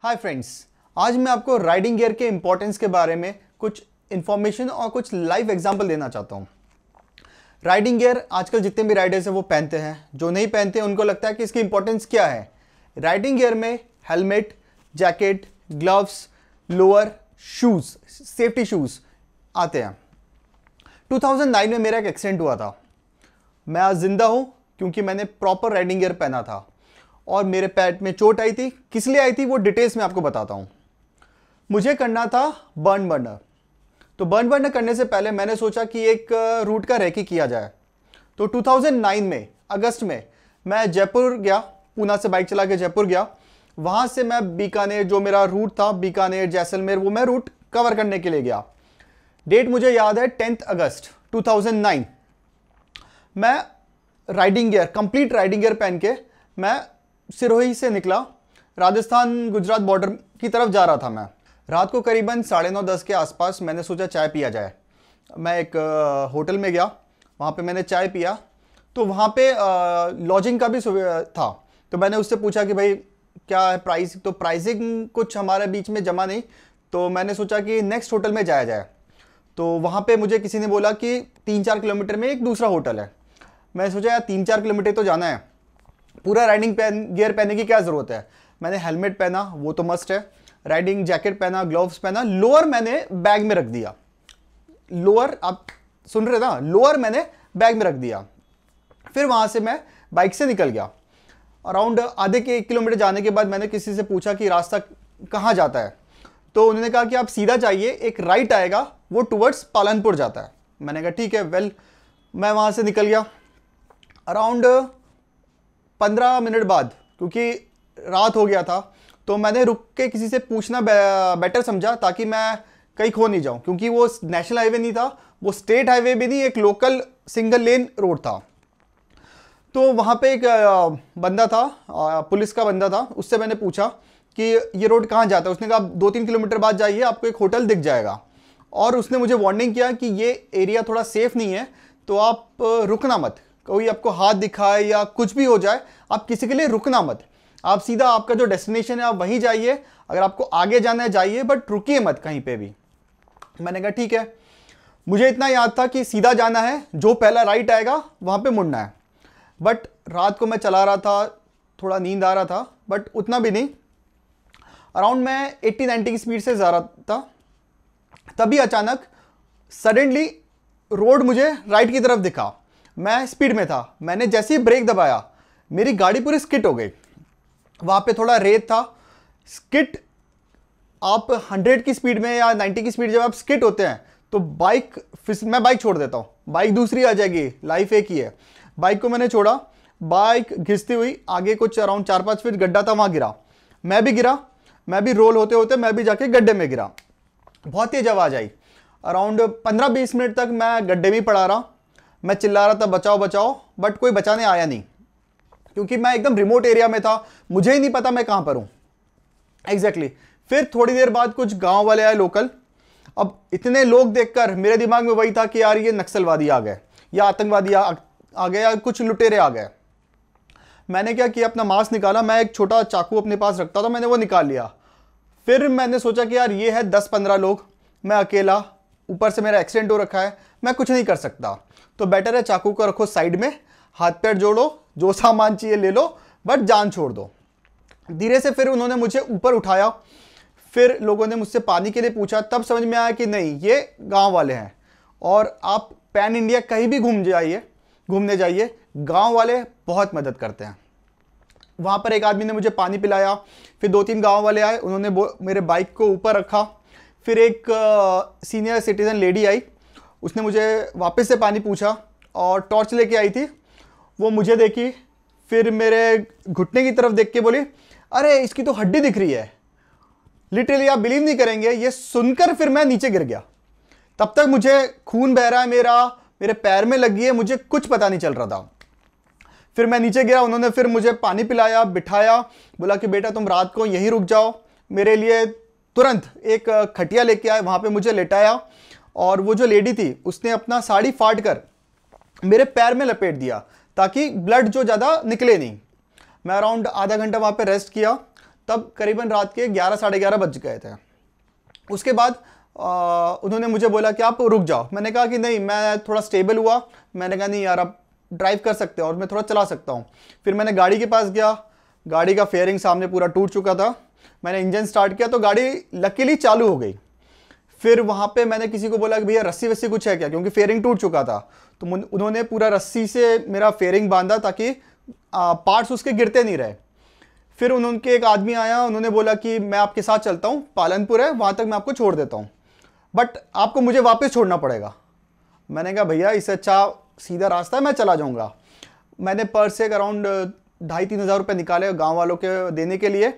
Hi friends, आज मैं आपको राइडिंग गियर के इंपॉर्टेंस के बारे में कुछ इन्फॉर्मेशन और कुछ लाइव एग्जांपल देना चाहता हूँ। राइडिंग गियर आजकल जितने भी राइडर्स हैं वो पहनते हैं, जो नहीं पहनते उनको लगता है कि इसकी इंपॉर्टेंस क्या है। राइडिंग गियर में helmet, jacket, gloves, lower, shoes, safety shoes आते हैं। 2009 में मेरा एक एक्सीडेंट हुआ था। मैं आज जिंदा हूँ क्योंकि मैंने प्रॉपर राइडिंग गियर पहना था और मेरे पैर में चोट आई थी। किस लिए आई थी वो डिटेल्स में आपको बताता हूँ। मुझे करना था बर्न बर्नर। तो बर्न बर्नर करने से पहले मैंने सोचा कि एक रूट का रेकी किया जाए। तो 2009 में अगस्त में मैं जयपुर गया, पूना से बाइक चला के जयपुर गया। वहाँ से मैं बीकानेर, जो मेरा रूट था बीकानेर जैसलमेर, वो मैं रूट कवर करने के लिए गया। डेट मुझे याद है 10 अगस्त 2009। मैं riding gear, complete riding gear पहन के मैं सिरोही से निकला। राजस्थान गुजरात बॉर्डर की तरफ जा रहा था। मैं रात को करीबन 9:30-10 के आसपास मैंने सोचा चाय पिया जाए। मैं एक होटल में गया, वहाँ पे मैंने चाय पिया। तो वहाँ पे लॉजिंग का भी सुविधा था। तो मैंने उससे पूछा कि भाई क्या है प्राइस। तो प्राइसिंग कुछ हमारे बीच में जमा नहीं, तो मैंने सोचा कि नेक्स्ट होटल में जाया जाए। तो वहाँ पे मुझे किसी ने बोला कि 3-4 किलोमीटर में एक दूसरा होटल है। मैंने सोचा यार 3-4 किलोमीटर तो जाना है, पूरा राइडिंग गियर पहनने की क्या ज़रूरत है। मैंने हेलमेट पहना, वो तो मस्ट है। राइडिंग जैकेट पहना, ग्लव्स पहना, लोअर मैंने बैग में रख दिया। लोअर आप सुन रहे ना, लोअर मैंने बैग में रख दिया। फिर वहाँ से मैं बाइक से निकल गया। अराउंड आधे के 1 किलोमीटर जाने के बाद मैंने किसी से पूछा कि रास्ता कहाँ जाता है। तो उन्होंने कहा कि आप सीधा जाइए, एक राइट आएगा, वो टुवर्ड्स पालनपुर जाता है। मैंने कहा ठीक है। वेल, मैं वहाँ से निकल गया। अराउंड 15 मिनट बाद, क्योंकि रात हो गया था, तो मैंने रुक के किसी से पूछना बेटर समझा ताकि मैं कहीं खो नहीं जाऊं। क्योंकि वो नेशनल हाईवे नहीं था, वो स्टेट हाईवे भी नहीं, एक लोकल सिंगल लेन रोड था। तो वहाँ पे एक बंदा था, पुलिस का बंदा था। उससे मैंने पूछा कि ये रोड कहाँ जाता है। उसने कहा 2-3 किलोमीटर बाद जाइए, आपको एक होटल दिख जाएगा। और उसने मुझे वार्निंग किया कि ये एरिया थोड़ा सेफ नहीं है, तो आप रुकना मत। कोई आपको हाथ दिखाए या कुछ भी हो जाए, आप किसी के लिए रुकना मत। आप सीधा आपका जो डेस्टिनेशन है आप वहीं जाइए। अगर आपको आगे जाना है जाइए, बट रुकिए मत कहीं पे भी। मैंने कहा ठीक है। मुझे इतना याद था कि सीधा जाना है, जो पहला राइट आएगा वहाँ पे मुड़ना है। बट रात को मैं चला रहा था, थोड़ा नींद आ रहा था, बट उतना भी नहीं। अराउंड मैं 80-90 की स्पीड से जा रहा था। तभी अचानक सडनली रोड मुझे राइट की तरफ दिखा। मैं स्पीड में था, मैंने जैसे ही ब्रेक दबाया मेरी गाड़ी पूरी स्किट हो गई। वहाँ पे थोड़ा रेत था। स्किट, आप 100 की स्पीड में या 90 की स्पीड जब आप स्किट होते हैं तो मैं बाइक छोड़ देता हूँ, बाइक दूसरी आ जाएगी, लाइफ एक ही है। बाइक को मैंने छोड़ा, बाइक घिसती हुई आगे कुछ अराउंड 4-5 फीट गड्ढा था, वहाँ गिरा। मैं भी रोल होते होते मैं भी जाके गड्ढे में गिरा। बहुत तेज आवाज़ आई। अराउंड 15-20 मिनट तक मैं गड्ढे में ही पड़ा रहा। मैं चिल्ला रहा था बचाओ बचाओ, बट कोई बचाने आया नहीं, क्योंकि मैं एकदम रिमोट एरिया में था। मुझे ही नहीं पता मैं कहाँ पर हूँ एग्जैक्टली। फिर थोड़ी देर बाद कुछ गांव वाले आए, लोकल। अब इतने लोग देखकर मेरे दिमाग में वही था कि यार ये नक्सलवादी आ गए या आतंकवादी आ गए या कुछ लुटेरे आ गए। मैंने क्या किया, अपना मास्क निकाला। मैं एक छोटा चाकू अपने पास रखता था, मैंने वो निकाल लिया। फिर मैंने सोचा कि यार ये है 10-15 लोग, मैं अकेला, ऊपर से मेरा एक्सीडेंट हो रखा है, मैं कुछ नहीं कर सकता। तो बेटर है चाकू को रखो साइड में, हाथ पैर जोड़ो, जो सामान चाहिए ले लो, बट जान छोड़ दो। धीरे से फिर उन्होंने मुझे ऊपर उठाया। फिर लोगों ने मुझसे पानी के लिए पूछा। तब समझ में आया कि नहीं, ये गांव वाले हैं। और आप पैन इंडिया कहीं भी घूमने जाइए, गांव वाले बहुत मदद करते हैं। वहाँ पर एक आदमी ने मुझे पानी पिलाया। फिर 2-3 गांव वाले आए, उन्होंने मेरे बाइक को ऊपर रखा। फिर एक सीनियर सिटीज़न लेडी आई, उसने मुझे वापस से पानी पूछा और टॉर्च लेके आई थी। वो मुझे देखी, फिर मेरे घुटने की तरफ देख के बोली, अरे इसकी तो हड्डी दिख रही है। लिटरली आप बिलीव नहीं करेंगे, ये सुनकर फिर मैं नीचे गिर गया। तब तक मुझे खून बह रहा है, मेरे पैर में लगी है, मुझे कुछ पता नहीं चल रहा था। फिर मैं नीचे गिरा। उन्होंने फिर मुझे पानी पिलाया, बिठाया, बोला कि बेटा तुम रात को यहीं रुक जाओ। मेरे लिए तुरंत एक खटिया लेके आए, वहाँ पे मुझे लेटाया। और वो जो लेडी थी उसने अपना साड़ी फाड़ कर मेरे पैर में लपेट दिया ताकि ब्लड जो ज़्यादा निकले नहीं। मैं अराउंड आधा घंटा वहाँ पे रेस्ट किया। तब करीबन रात के 11 साढ़े 11 बज गए थे। उसके बाद उन्होंने मुझे बोला कि आप रुक जाओ। मैंने कहा कि नहीं, मैं थोड़ा स्टेबल हुआ। मैंने कहा नहीं यार, आप ड्राइव कर सकते हो और मैं थोड़ा चला सकता हूँ। फिर मैंने गाड़ी के पास गया, गाड़ी का फेयरिंग सामने पूरा टूट चुका था। मैंने इंजन स्टार्ट किया तो गाड़ी लकीली चालू हो गई। फिर वहाँ पे मैंने किसी को बोला कि भैया रस्सी वस्सी कुछ है क्या, क्योंकि फेयरिंग टूट चुका था। तो उन्होंने पूरा रस्सी से मेरा फेयरिंग बांधा ताकि पार्ट्स उसके गिरते नहीं रहे। फिर उनके एक आदमी आया, उन्होंने बोला कि मैं आपके साथ चलता हूँ, पालनपुर है, वहाँ तक मैं आपको छोड़ देता हूँ, बट आपको मुझे वापस छोड़ना पड़ेगा। मैंने कहा भैया इससे अच्छा सीधा रास्ता है, मैं चला जाऊँगा। मैंने पर्स से अराउंड 2,500-3 हज़ार रुपये निकाले गाँव वालों के देने के लिए,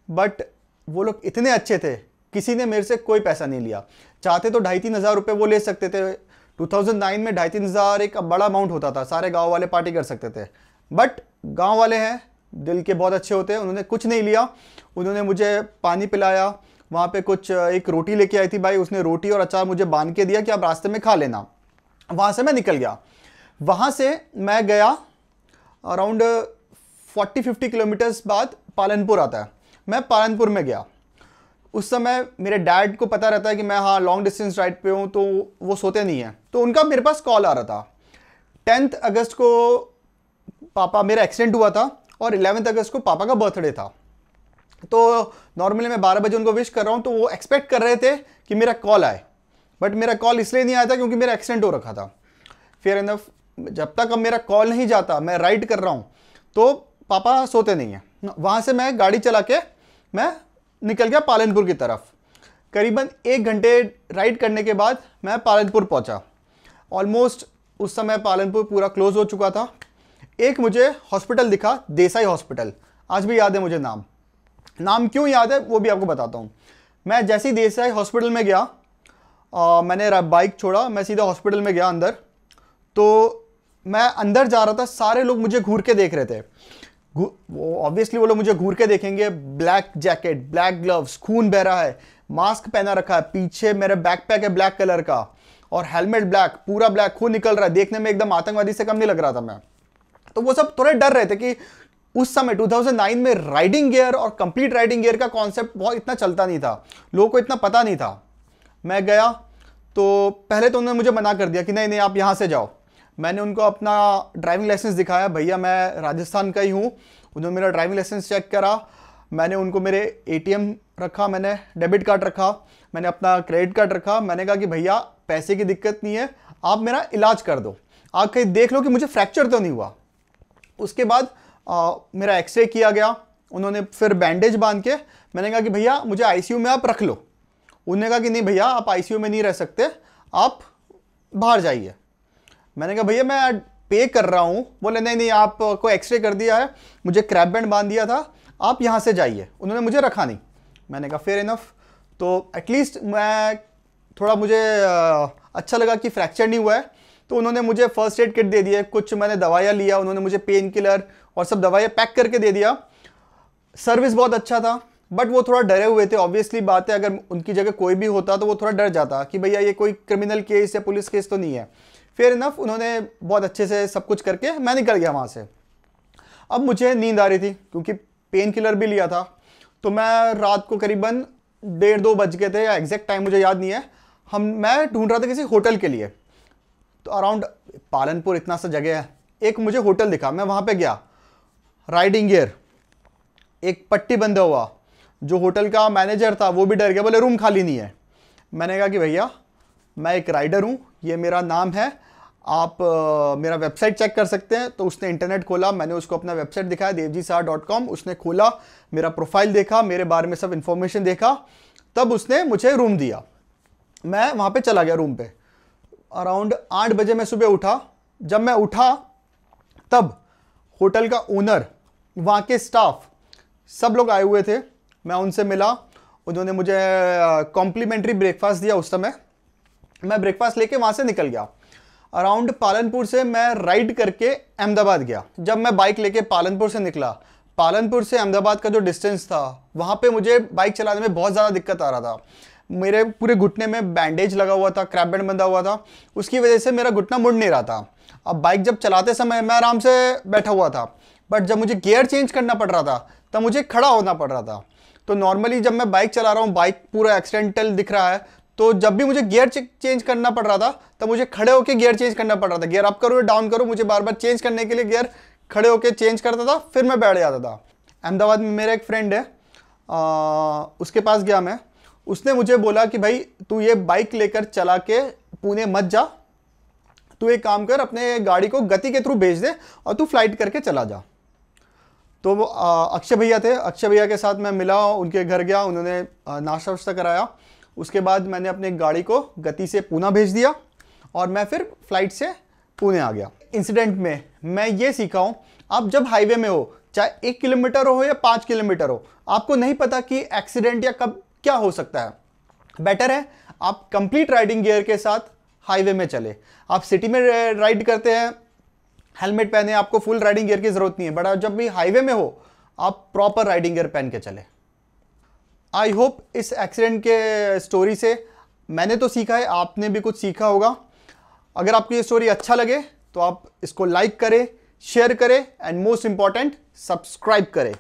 बट वो लोग इतने अच्छे थे, किसी ने मेरे से कोई पैसा नहीं लिया। चाहते तो 2,500-3 हज़ार रुपये वो ले सकते थे। 2009 में 2,500-3 हज़ार एक बड़ा अमाउंट होता था, सारे गांव वाले पार्टी कर सकते थे। बट गांव वाले हैं, दिल के बहुत अच्छे होते हैं, उन्होंने कुछ नहीं लिया। उन्होंने मुझे पानी पिलाया, वहाँ पे कुछ एक रोटी लेके आई थी भाई, उसने रोटी और अचार मुझे बांध के दिया कि आप रास्ते में खा लेना। वहाँ से मैं निकल गया। वहाँ से मैं गया अराउंड 40-50 किलोमीटर्स बाद पालनपुर आता है। मैं पालनपुर में गया। उस समय मेरे डैड को पता रहता है कि मैं हाँ लॉन्ग डिस्टेंस राइड पे हूँ, तो वो सोते नहीं हैं। तो उनका मेरे पास कॉल आ रहा था। 10 अगस्त को पापा मेरा एक्सीडेंट हुआ था और 11 अगस्त को पापा का बर्थडे था। तो नॉर्मली मैं 12 बजे उनको विश कर रहा हूँ, तो वो एक्सपेक्ट कर रहे थे कि मेरा कॉल आए, बट मेरा कॉल इसलिए नहीं आया था क्योंकि मेरा एक्सीडेंट हो रखा था। फेयर इनफ, जब तक अब मेरा कॉल नहीं जाता, मैं राइड कर रहा हूँ, तो पापा सोते नहीं हैं। वहाँ से मैं गाड़ी चला के मैं निकल गया पालनपुर की तरफ। करीबन 1 घंटे राइड करने के बाद मैं पालनपुर पहुँचा। ऑलमोस्ट उस समय पालनपुर पूरा क्लोज हो चुका था। एक मुझे हॉस्पिटल दिखा, देसाई हॉस्पिटल, आज भी याद है मुझे नाम क्यों याद है वो भी आपको बताता हूँ। मैं जैसे ही देसाई हॉस्पिटल में गया, मैंने बाइक छोड़ा, मैं सीधा हॉस्पिटल में गया अंदर। तो मैं अंदर जा रहा था, सारे लोग मुझे घूर के देख रहे थे। वो ऑब्वियसली वो लोग मुझे घूर के देखेंगे। ब्लैक जैकेट, ब्लैक ग्लव्स, खून बह रहा है, मास्क पहना रखा है, पीछे मेरा बैकपैक है ब्लैक कलर का, और हेलमेट ब्लैक, पूरा ब्लैक, खून निकल रहा है। देखने में एकदम आतंकवादी से कम नहीं लग रहा था मैं। तो वो सब थोड़े डर रहे थे कि उस समय 2009 में राइडिंग गियर और कंप्लीट राइडिंग गियर का कॉन्सेप्ट बहुत इतना चलता नहीं था, लोगों को इतना पता नहीं था। मैं गया तो पहले तो उन्होंने मुझे मना कर दिया कि नहीं नहीं आप यहाँ से जाओ। मैंने उनको अपना ड्राइविंग लाइसेंस दिखाया, भैया मैं राजस्थान का ही हूँ। उन्होंने मेरा ड्राइविंग लाइसेंस चेक करा। मैंने उनको मेरे एटीएम रखा, मैंने डेबिट कार्ड रखा, मैंने अपना क्रेडिट कार्ड रखा। मैंने कहा कि भैया पैसे की दिक्कत नहीं है, आप मेरा इलाज कर दो, आप कहीं देख लो कि मुझे फ्रैक्चर तो नहीं हुआ। उसके बाद मेरा एक्सरे किया गया। उन्होंने फिर बैंडेज बांध के, मैंने कहा कि भैया मुझे आईसीयू में आप रख लो। उन्होंने कहा कि नहीं भैया आप आईसीयू में नहीं रह सकते, आप बाहर जाइए। मैंने कहा भैया मैं पे कर रहा हूँ। बोले नहीं नहीं आपको एक्सरे कर दिया है, मुझे क्रैप बैंड बांध दिया था, आप यहाँ से जाइए। उन्होंने मुझे रखा नहीं। मैंने कहा फेयर इनफ। तो एटलीस्ट मैं थोड़ा मुझे अच्छा लगा कि फ्रैक्चर नहीं हुआ है। तो उन्होंने मुझे फर्स्ट एड किट दे दिया, कुछ मैंने दवाइयाँ लिया, उन्होंने मुझे पेन किलर और सब दवाइयाँ पैक करके दे दिया। सर्विस बहुत अच्छा था, बट वो थोड़ा डरे हुए थे। ऑब्वियसली बात है, अगर उनकी जगह कोई भी होता तो वो थोड़ा डर जाता कि भैया ये कोई क्रिमिनल केस या पुलिस केस तो नहीं है। फेयर इनफ, उन्होंने बहुत अच्छे से सब कुछ करके मैं निकल गया वहाँ से। अब मुझे नींद आ रही थी क्योंकि पेन किलर भी लिया था। तो मैं रात को करीबन 1:30-2 बज गए थे, या एग्जैक्ट टाइम मुझे याद नहीं है। मैं ढूंढ रहा था किसी होटल के लिए। तो अराउंड पालनपुर इतना सा जगह है, एक मुझे होटल दिखा, मैं वहाँ पे गया। राइडिंग गियर, एक पट्टी बंधा हुआ। जो होटल का मैनेजर था वो भी डर गया, बोले रूम खाली नहीं है। मैंने कहा कि भैया मैं एक राइडर हूँ, ये मेरा नाम है, आप मेरा वेबसाइट चेक कर सकते हैं। तो उसने इंटरनेट खोला, मैंने उसको अपना वेबसाइट दिखाया devjisar.com। उसने खोला, मेरा प्रोफाइल देखा, मेरे बारे में सब इन्फॉर्मेशन देखा, तब उसने मुझे रूम दिया। मैं वहाँ पे चला गया रूम पे। अराउंड 8 बजे मैं सुबह उठा। जब मैं उठा तब होटल का ओनर, वहाँ के स्टाफ, सब लोग आए हुए थे। मैं उनसे मिला, उन्होंने मुझे कॉम्प्लीमेंट्री ब्रेकफास्ट दिया। उस समय मैं ब्रेकफास्ट लेके वहाँ से निकल गया। अराउंड पालनपुर से मैं राइड करके अहमदाबाद गया। जब मैं बाइक लेके पालनपुर से निकला, पालनपुर से अहमदाबाद का जो डिस्टेंस था, वहाँ पे मुझे बाइक चलाने में बहुत ज़्यादा दिक्कत आ रहा था। मेरे पूरे घुटने में बैंडेज लगा हुआ था, क्रैप बैंड बंधा हुआ था, उसकी वजह से मेरा घुटना मुड़ नहीं रहा था। अब बाइक जब चलाते समय मैं आराम से बैठा हुआ था, बट जब मुझे गियर चेंज करना पड़ रहा था तब मुझे खड़ा होना पड़ रहा था। तो नॉर्मली जब मैं बाइक चला रहा हूँ, बाइक पूरा एक्सीडेंटल दिख रहा है, तो जब भी मुझे गियर चेंज करना पड़ रहा था तब मुझे खड़े होकर गियर चेंज करना पड़ रहा था। गियर अप करो डाउन करो, मुझे बार बार चेंज करने के लिए गियर खड़े होकर चेंज करता था, फिर मैं बैठ जाता था। अहमदाबाद में मेरा एक फ्रेंड है, उसके पास गया मैं, उसने मुझे बोला कि भाई तू ये बाइक लेकर चला के पुणे मत जा, तू एक काम कर, अपने गाड़ी को गति के थ्रू भेज दे और तू फ्लाइट करके चला जा। तो वो अक्षय भैया थे, अक्षय भैया के साथ मैं मिला, उनके घर गया, उन्होंने नाश्ता वाश्ता कराया। उसके बाद मैंने अपने गाड़ी को गति से पूना भेज दिया और मैं फिर फ्लाइट से पुणे आ गया। इंसिडेंट में मैं ये सीखा हूँ, आप जब हाईवे में हो, चाहे 1 किलोमीटर हो या 5 किलोमीटर हो, आपको नहीं पता कि एक्सीडेंट या कब क्या हो सकता है। बेटर है आप कंप्लीट राइडिंग गियर के साथ हाईवे में चले। आप सिटी में राइड करते हैं, हेलमेट पहने, आपको फुल राइडिंग गियर की जरूरत नहीं है, बट जब भी हाईवे में हो आप प्रॉपर राइडिंग गियर पहन के चले। आई होप इस एक्सीडेंट के स्टोरी से मैंने तो सीखा है, आपने भी कुछ सीखा होगा। अगर आपको ये स्टोरी अच्छा लगे तो आप इसको लाइक करें, शेयर करें एंड मोस्ट इंपॉर्टेंट सब्सक्राइब करें।